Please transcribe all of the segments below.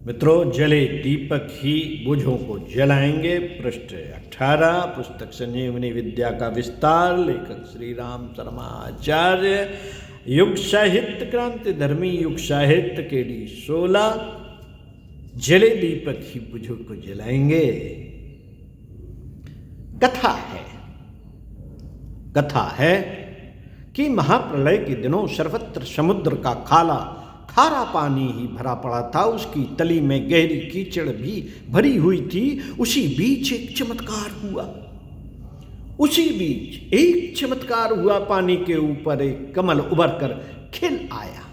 मित्रों, जले दीपक ही बुझों को जलाएंगे। पृष्ठ 18, पुस्तक संजीवनी विद्या का विस्तार, लेखक श्री राम शर्मा आचार्य, युग साहित्य क्रांति धर्मी युग साहित्य केडी 16। जले दीपक ही बुझों को जलाएंगे। कथा है कि महाप्रलय के दिनों सर्वत्र समुद्र का खारा पानी ही भरा पड़ा था। उसकी तली में गहरी कीचड़ भी भरी हुई थी। उसी बीच एक चमत्कार हुआ। पानी के ऊपर एक कमल उभर कर खिल आया।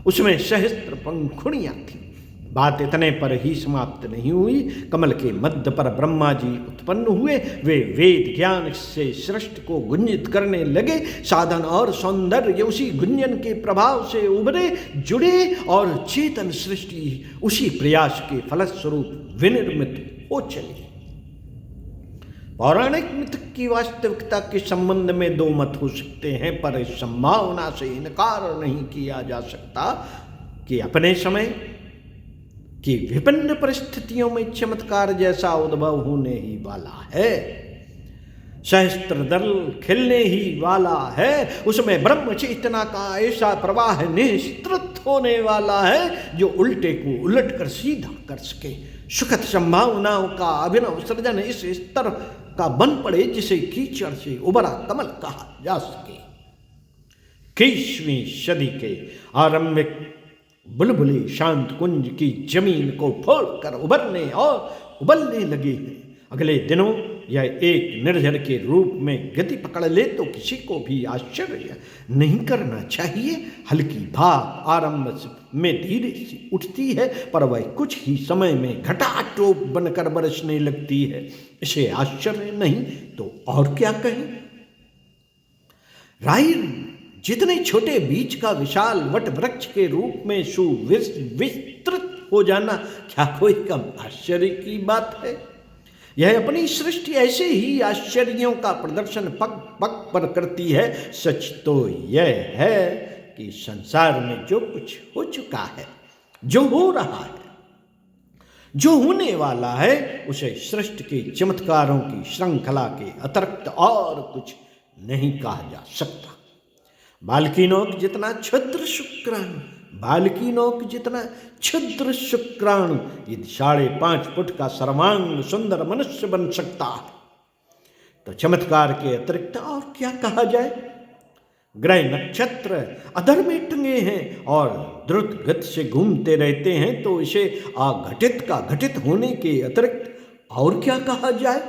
उसमें सहस्त्र पंखुड़ियां थीं। बात इतने पर ही समाप्त नहीं हुई। कमल के मध्य पर ब्रह्मा जी उत्पन्न हुए। वे वेद ज्ञान से सृष्टि को गुंजित करने लगे। साधन और सौंदर्य उसी गुंजन के प्रभाव से उभरे, जुड़े और चेतन सृष्टि उसी प्रयास के फलस्वरूप विनिर्मित हो चली। पौराणिक मिथ की वास्तविकता के संबंध में दो मत हो सकते हैं, पर इस संभावना से इनकार नहीं किया जा सकता कि अपने समय कि विभिन्न परिस्थितियों में चमत्कार जैसा उद्भव होने ही वाला है। सहस्त्र दल खिलने ही वाला है। उसमें ब्रह्म चेतना का ऐसा प्रवाह निस्तृत होने वाला है जो उल्टे को उलट कर सीधा कर सके। सुखद संभावनाओं का अभिनव सृजन इस स्तर का बन पड़े जिसे कीचड़ से उभरा कमल कहा जा सके। 21वीं सदी के आरंभिक बुलबुले शांत कुंज की जमीन को फोड़कर उभरने और उबलने लगे हैं। अगले दिनों यह एक निर्झर के रूप में गति पकड़ ले तो किसी को भी आश्चर्य नहीं करना चाहिए। हल्की भाप आरंभ में धीरे से उठती है, पर वह कुछ ही समय में घटाटोप बनकर बरसने लगती है। इसे आश्चर्य नहीं तो और क्या कहें। राई जितने छोटे बीज का विशाल वट वृक्ष के रूप में सुविस्तृत हो जाना क्या कोई कम आश्चर्य की बात है। यह अपनी सृष्टि ऐसे ही आश्चर्यों का प्रदर्शन पग पग पर करती है। सच तो यह है कि संसार में जो कुछ हो चुका है, जो हो रहा है, जो होने वाला है, उसे सृष्टि के चमत्कारों की श्रृंखला के अतिरिक्त और कुछ नहीं कहा जा सकता। बाल्कीनोक जितना क्षुद्र शुक्राणु यदि 5.5 फुट का सर्वांग सुंदर मनुष्य बन सकता है तो चमत्कार के अतिरिक्त और क्या कहा जाए। ग्रह नक्षत्र अधर में टंगे हैं और द्रुत गति से घूमते रहते हैं तो इसे अघटित का घटित होने के अतिरिक्त और क्या कहा जाए।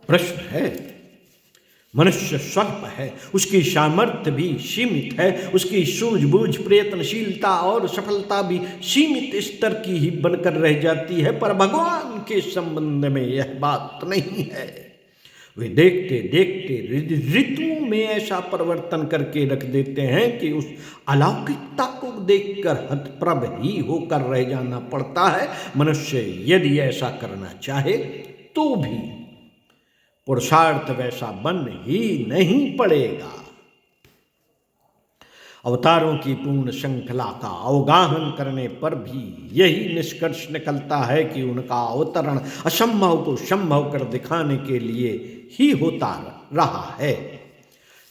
प्रश्न है। मनुष्य स्वल्प है, उसकी सामर्थ्य भी सीमित है, उसकी सूझबूझ प्रयत्नशीलता और सफलता भी सीमित स्तर की ही बनकर रह जाती है। पर भगवान के संबंध में यह बात नहीं है। वे देखते देखते ऋतुओं में ऐसा परिवर्तन करके रख देते हैं कि उस अलौकिकता को देखकर हतप्रभ ही होकर रह जाना पड़ता है। मनुष्य यदि ऐसा करना चाहे तो भी पुरुषार्थ वैसा बन ही नहीं पड़ेगा। अवतारों की पूर्ण श्रृंखला का अवगाहन करने पर भी यही निष्कर्ष निकलता है कि उनका अवतरण असंभव को संभव कर दिखाने के लिए ही होता रहा है।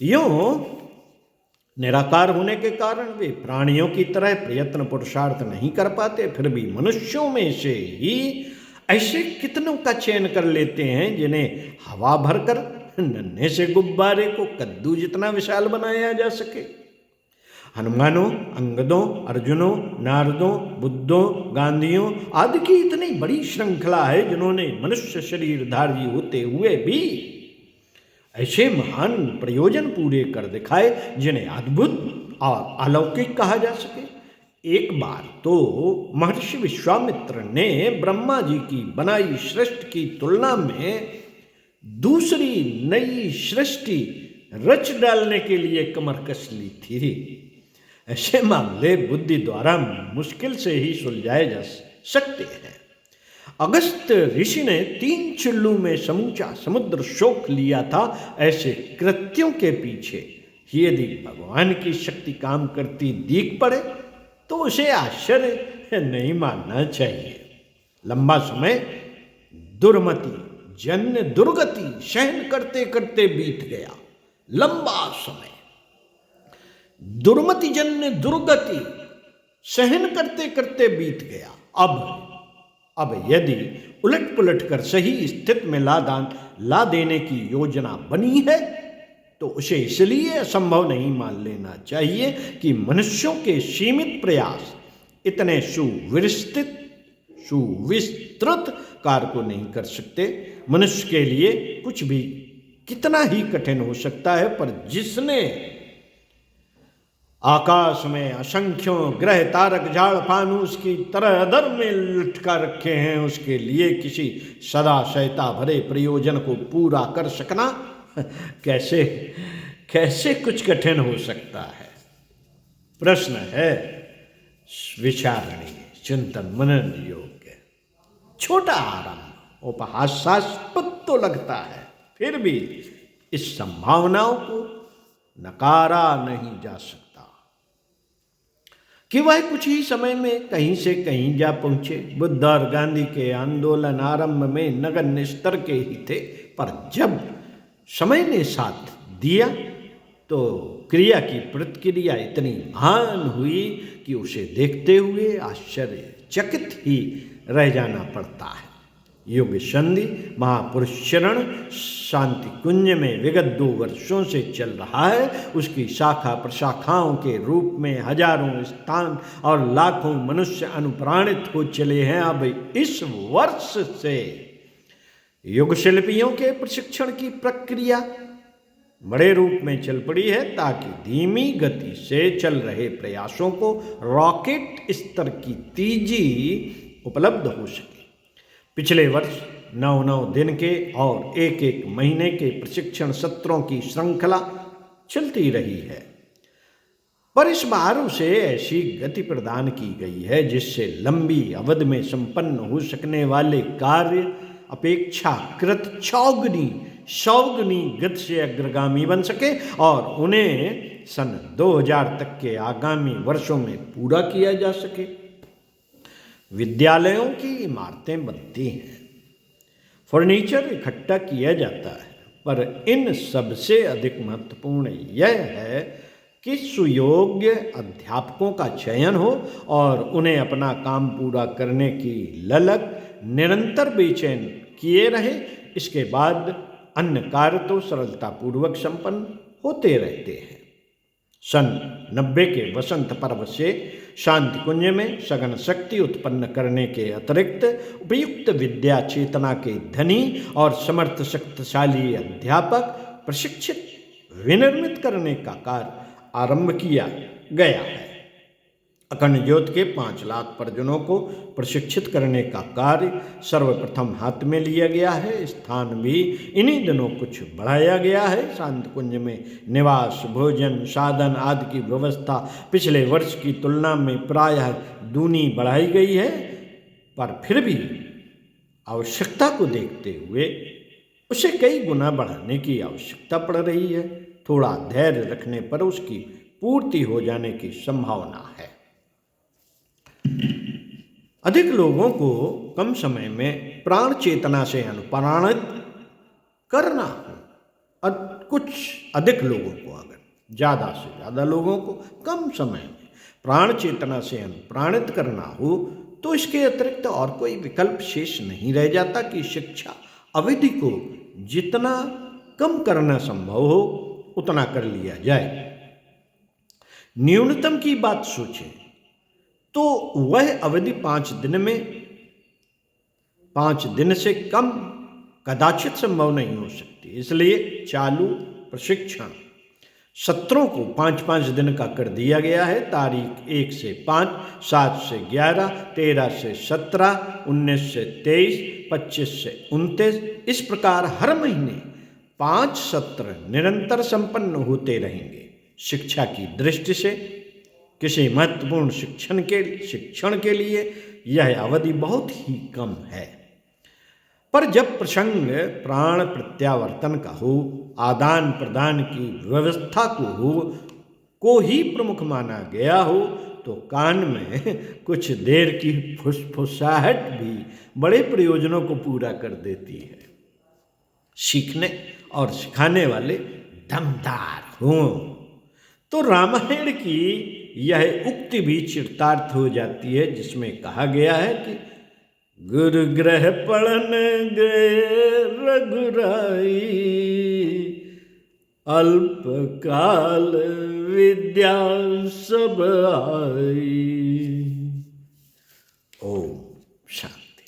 यूं निराकार होने के कारण वे प्राणियों की तरह प्रयत्न पुरुषार्थ नहीं कर पाते, फिर भी मनुष्यों में से ही ऐसे कितनों का चयन कर लेते हैं जिन्हें हवा भरकर नन्हे से गुब्बारे को कद्दू जितना विशाल बनाया जा सके। हनुमानों, अंगदों, अर्जुनों, नारदों, बुद्धों, गांधियों आदि की इतनी बड़ी श्रृंखला है जिन्होंने मनुष्य शरीरधारी होते हुए भी ऐसे महान प्रयोजन पूरे कर दिखाए जिन्हें अद्भुत और अलौकिक कहा जा सके। एक बार तो महर्षि विश्वामित्र ने ब्रह्मा जी की बनाई सृष्टि की तुलना में दूसरी नई सृष्टि रच डालने के लिए कमर कस ली थी। ऐसे मामले बुद्धि द्वारा मुश्किल से ही सुलझाए जा सकते हैं। अगस्त ऋषि ने 3 चुल्लू में समूचा समुद्र सोख लिया था। ऐसे कृत्यों के पीछे यदि भगवान की शक्ति काम करती दिख पड़े तो उसे आश्चर्य नहीं मानना चाहिए। लंबा समय दुर्मति जन्य दुर्गति सहन करते करते बीत गया। लंबा समय दुर्मति जन्य दुर्गति सहन करते करते बीत गया। अब यदि उलट पुलट कर सही स्थिति में ला देने की योजना बनी है तो उसे इसलिए असंभव नहीं मान लेना चाहिए कि मनुष्यों के सीमित प्रयास इतने सुविस्तृत कार्य को नहीं कर सकते। मनुष्य के लिए कुछ भी कितना ही कठिन हो सकता है, पर जिसने आकाश में असंख्यों ग्रह तारक झाड़ फानूस की तरह अधर में लटका रखे हैं, उसके लिए किसी सदा सहता भरे प्रयोजन को पूरा कर सकना कैसे कुछ कठिन हो सकता है। प्रश्न है विचारणीय, चिंतन मनन योग्य। छोटा आरंभ उपहासास्पद तो लगता है, फिर भी इस संभावनाओं को नकारा नहीं जा सकता कि वह कुछ ही समय में कहीं से कहीं जा पहुंचे। बुद्ध और गांधी के आंदोलन आरंभ में नगण्य स्तर के ही थे, पर जब समय ने साथ दिया तो क्रिया की प्रतिक्रिया इतनी महान हुई कि उसे देखते हुए आश्चर्यचकित ही रह जाना पड़ता है। युग संधि महापुरुष शरण शांति कुंज में विगत 2 वर्षों से चल रहा है। उसकी शाखा प्रशाखाओं के रूप में हजारों स्थान और लाखों मनुष्य अनुप्राणित हो चले हैं। अब इस वर्ष से युग शिल्पियों के प्रशिक्षण की प्रक्रिया बड़े रूप में चल पड़ी है, ताकि धीमी गति से चल रहे प्रयासों को रॉकेट स्तर की तेजी उपलब्ध हो सके। पिछले वर्ष 9 दिन के और 1 महीने के प्रशिक्षण सत्रों की श्रृंखला चलती रही है, पर इस बार उसे ऐसी गति प्रदान की गई है जिससे लंबी अवधि में संपन्न हो सकने वाले कार्य अपेक्षाकृत सौगुनी गति से अग्रगामी बन सके और उन्हें सन 2000 तक के आगामी वर्षों में पूरा किया जा सके। विद्यालयों की इमारतें बनती हैं, फर्नीचर इकट्ठा किया जाता है, पर इन सबसे अधिक महत्वपूर्ण यह है कि सुयोग्य अध्यापकों का चयन हो और उन्हें अपना काम पूरा करने की ललक निरंतर बेचैन किए रहे। इसके बाद अन्य कार्य तो सरलतापूर्वक संपन्न होते रहते हैं। सन 90 के वसंत पर्व से शांति कुंज में सघन शक्ति उत्पन्न करने के अतिरिक्त उपयुक्त विद्या चेतना के धनी और समर्थ शक्तिशाली अध्यापक प्रशिक्षित विनिर्मित करने का कार्य आरंभ किया गया है। अखंड ज्योत के 5 लाख परिजनों को प्रशिक्षित करने का कार्य सर्वप्रथम हाथ में लिया गया है। स्थान भी इन्हीं दिनों कुछ बढ़ाया गया है। शांति कुंज में निवास, भोजन, साधन आदि की व्यवस्था पिछले वर्ष की तुलना में प्रायः दूनी बढ़ाई गई है, पर फिर भी आवश्यकता को देखते हुए उसे कई गुना बढ़ाने की आवश्यकता पड़ रही है। थोड़ा धैर्य रखने पर उसकी पूर्ति हो जाने की संभावना है। अधिक लोगों को कम समय में प्राण चेतना से अनुप्राणित करना हो, और कुछ अधिक लोगों को, अगर ज़्यादा से ज़्यादा लोगों को कम समय में प्राण चेतना से अनुप्राणित करना हो, तो इसके अतिरिक्त और कोई विकल्प शेष नहीं रह जाता कि शिक्षा अवधि को जितना कम करना संभव हो उतना कर लिया जाए। न्यूनतम की बात सोचें तो वह अवधि 5 दिन से कम कदाचित संभव नहीं हो सकती। इसलिए चालू प्रशिक्षण सत्रों को 5-5 दिन का कर दिया गया है। तारीख 1 से 5, 7 से 11, 13 से 17, 19 से 23, 25 से 29, इस प्रकार हर महीने 5 सत्र निरंतर संपन्न होते रहेंगे। शिक्षा की दृष्टि से किसी महत्वपूर्ण शिक्षण के लिए यह अवधि बहुत ही कम है, पर जब प्रसंग प्राण प्रत्यावर्तन का हो, आदान प्रदान की व्यवस्था को ही प्रमुख माना गया हो, तो कान में कुछ देर की फुसफुसाहट भी बड़े प्रयोजनों को पूरा कर देती है। सीखने और सिखाने वाले दमदार हों तो रामायण की यह उक्ति भी चरितार्थ हो जाती है, जिसमें कहा गया है कि गुरु ग्रह पढ़न गए रघुराई, अल्प काल विद्या सब आई। ओम शांति।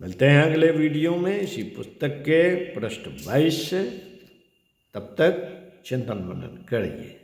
मिलते हैं अगले वीडियो में इसी पुस्तक के पृष्ठ 22 से। तब तक चिंतन मनन करिए।